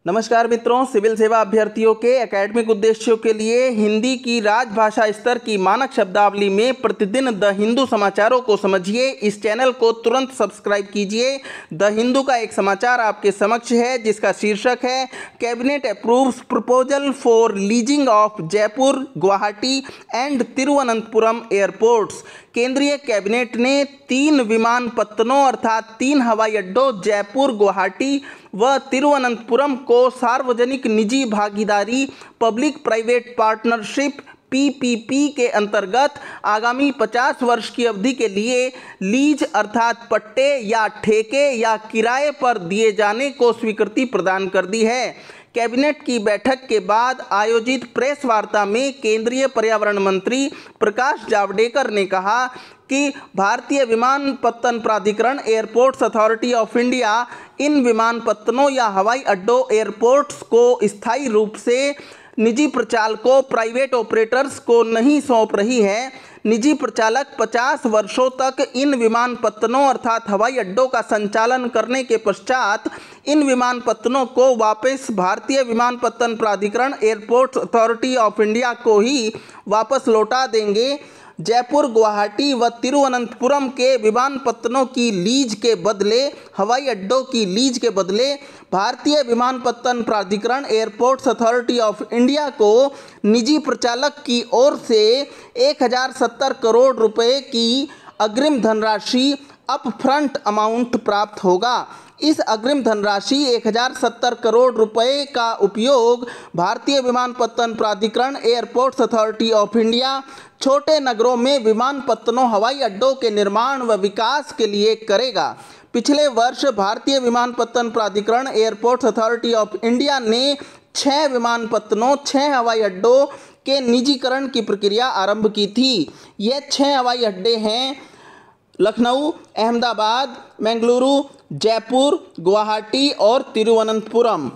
नमस्कार मित्रों, सिविल सेवा अभ्यर्थियों के एकेडमिक उद्देश्यों के लिए हिंदी की राजभाषा स्तर की मानक शब्दावली में प्रतिदिन द हिंदू समाचारों को समझिए। इस चैनल को तुरंत सब्सक्राइब कीजिए। द हिंदू का एक समाचार आपके समक्ष है जिसका शीर्षक है cabinet approves proposal for leasing of Jaipur, Guwahati and Thiruvananthapuram airports. केंद्रीय कैबिनेट ने 3 विमानपत्तनों अर्थात 3 हवाई अड्डों जयपुर, गुवाहाटी व तिरुवनंतपुरम को सार्वजनिक निजी भागीदारी पब्लिक प्राइवेट पार्टनरशिप पीपीपी के अंतर्गत आगामी 50 वर्ष की अवधि के लिए लीज अर्थात पट्टे या ठेके या किराए पर दिए जाने को स्वीकृति प्रदान कर दी है। कैबिनेट की बैठक के बाद आयोजित प्रेस वार्ता में केंद्रीय पर्यावरण मंत्री प्रकाश जावड़ेकर ने कहा कि भारतीय विमानपत्तन प्राधिकरण एयरपोर्ट्स अथॉरिटी ऑफ इंडिया इन विमानपत्तनों या हवाई अड्डों एयरपोर्ट्स को स्थायी रूप से निजी प्रचालकों प्राइवेट ऑपरेटर्स को नहीं सौंप रही है। निजी प्रचालक 50 वर्षों तक इन विमानपत्तनों अर्थात हवाई अड्डों का संचालन करने के पश्चात इन विमानपत्तनों को वापस भारतीय विमानपत्तन प्राधिकरण एयरपोर्ट्स अथॉरिटी ऑफ इंडिया को ही वापस लौटा देंगे। जयपुर, गुवाहाटी व तिरुवनंतपुरम के विमानपत्तनों की लीज के बदले हवाई अड्डों की लीज के बदले भारतीय विमानपत्तन प्राधिकरण एयरपोर्ट्स अथॉरिटी ऑफ इंडिया को निजी प्रचालक की ओर से 1070 करोड़ रुपए की अग्रिम धनराशि अपफ्रंट अमाउंट प्राप्त होगा। इस अग्रिम धनराशि 1070 करोड़ रुपए का उपयोग भारतीय विमानपत्तन प्राधिकरण एयरपोर्ट्स अथॉरिटी ऑफ इंडिया छोटे नगरों में विमानपत्तनों हवाई अड्डों के निर्माण व विकास के लिए करेगा। पिछले वर्ष भारतीय विमानपत्तन प्राधिकरण एयरपोर्ट्स अथॉरिटी ऑफ इंडिया ने 6 विमानपत्तनों 6 हवाई अड्डों के निजीकरण की प्रक्रिया आरंभ की थी। ये 6 हवाई अड्डे हैं लखनऊ, अहमदाबाद, बेंगलुरु, जयपुर, गुवाहाटी और तिरुवनंतपुरम।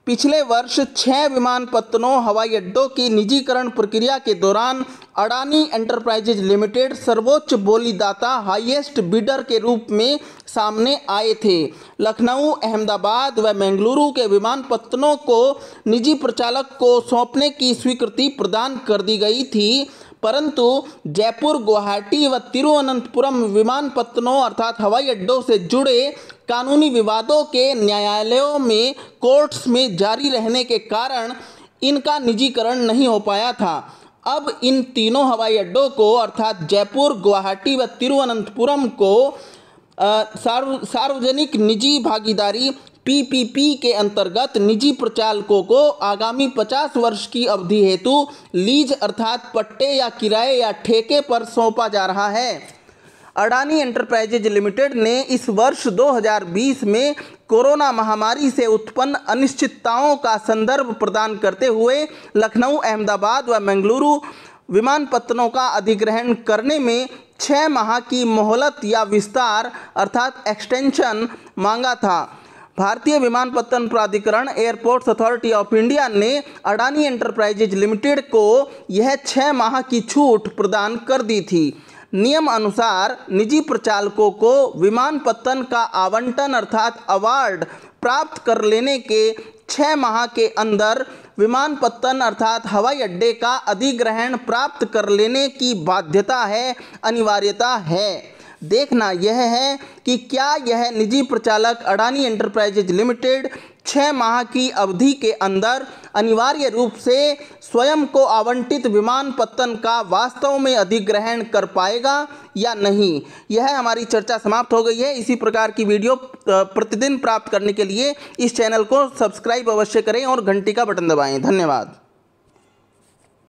पिछले वर्ष 6 विमानपत्तनों हवाई अड्डों की निजीकरण प्रक्रिया के दौरान अडानी एंटरप्राइजेज लिमिटेड सर्वोच्च बोलीदाता हाईएस्ट बिडर के रूप में सामने आए थे। लखनऊ, अहमदाबाद व बेंगलुरु के विमानपत्तनों को निजी प्रचालक को सौंपने की स्वीकृति प्रदान कर दी गई थी, परंतु जयपुर, गुवाहाटी व तिरुवनंतपुरम विमानपत्तनों अर्थात हवाई अड्डों से जुड़े कानूनी विवादों के न्यायालयों में कोर्ट्स में जारी रहने के कारण इनका निजीकरण नहीं हो पाया था। अब इन तीनों हवाई अड्डों को अर्थात जयपुर, गुवाहाटी व तिरुवनंतपुरम को सार्वजनिक निजी भागीदारी पीपीपी के अंतर्गत निजी प्रचालकों को आगामी 50 वर्ष की अवधि हेतु लीज अर्थात पट्टे या किराए या ठेके पर सौंपा जा रहा है। अडानी एंटरप्राइजेज लिमिटेड ने इस वर्ष 2020 में कोरोना महामारी से उत्पन्न अनिश्चितताओं का संदर्भ प्रदान करते हुए लखनऊ, अहमदाबाद व बेंगलुरु विमानपत्तनों का अधिग्रहण करने में 6 माह की मोहलत या विस्तार अर्थात एक्सटेंशन मांगा था। भारतीय विमानपत्तन प्राधिकरण एयरपोर्ट्स अथॉरिटी ऑफ इंडिया ने अडानी एंटरप्राइजेज लिमिटेड को यह 6 माह की छूट प्रदान कर दी थी। नियम अनुसार निजी प्रचालकों को विमानपत्तन का आवंटन अर्थात अवार्ड प्राप्त कर लेने के 6 माह के अंदर विमानपत्तन अर्थात हवाई अड्डे का अधिग्रहण प्राप्त कर लेने की बाध्यता है, अनिवार्यता है। देखना यह है कि क्या यह निजी प्रचालक अडानी एंटरप्राइजेज लिमिटेड 6 माह की अवधि के अंदर अनिवार्य रूप से स्वयं को आवंटित विमानपत्तन का वास्तव में अधिग्रहण कर पाएगा या नहीं। यह हमारी चर्चा समाप्त हो गई है। इसी प्रकार की वीडियो प्रतिदिन प्राप्त करने के लिए इस चैनल को सब्सक्राइब अवश्य करें और घंटी का बटन दबाएं। धन्यवाद।